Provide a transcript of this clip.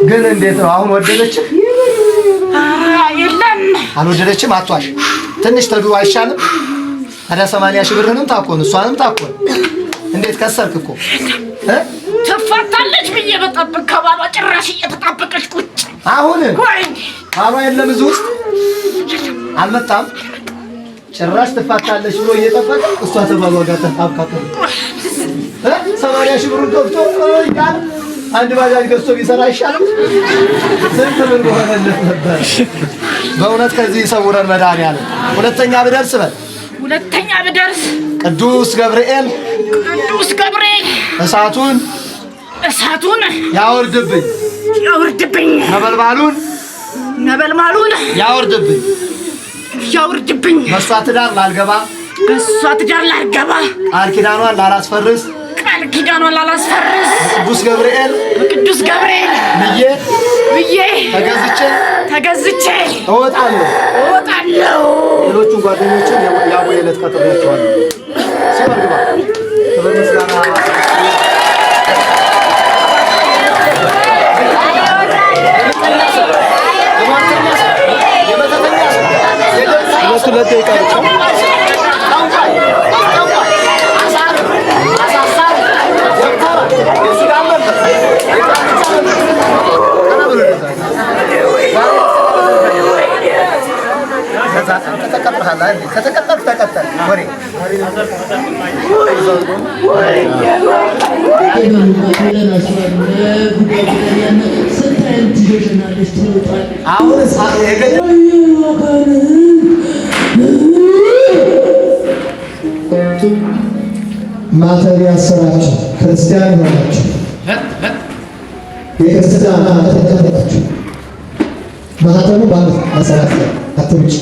ግን እንዴት ነው አሁን ወደደች? የለም አልወደደችም። አቷሽ ትንሽ ተዱ አይሻልም? ታዲያ 80 ሺህ ብርህንም ታኮን እሷንም ታኮን። እንዴት ከሰርክ እኮ ትፈታለች ብዬ በጠብቅ ከባሏ ጭራሽ እየተጣበቀች ቁጭ። አሁን ባሏ የለም እዚህ ውስጥ አልመጣም። ጭራሽ ትፈታለች ብሎ እየጠበቀ እሷ ተባሏ ጋር ተጣብቃ 80 ሺህ ብሩን ከፍቶ ይላል። አንድ ባጃጅ ገዝቶ ቢሰራ አይሻልም? ስንት ምን ሆነለት ነበር። በእውነት ከዚህ ይሰውረን መድኃኒዓለም። ሁለተኛ ብደርስ በል ሁለተኛ ብደርስ ቅዱስ ገብርኤል እሳቱን ያወርድብኝ ነበልባሉን ያወርድብኝ በሷ ትዳር ላልገባ ቃል ኪዳኗን ላላስፈርስ ቅዱስ ገብርኤል ብዬ ተገዝቼ እወጣለሁ። ሌሎቹን ጓደኞችን ያቦዬ ዕለት ቀጥሬያቸዋለሁ። ሲወርግባ በምስጋና ሁለት ደቂቃ ብቻ ከተቀጠልክ ተቀጠል ወሬ ማተብ ያሰራችሁ ክርስቲያን ሆናችሁ የክርስትና ተከታዮች ማተቡ ባለ መሰረት አትውጭ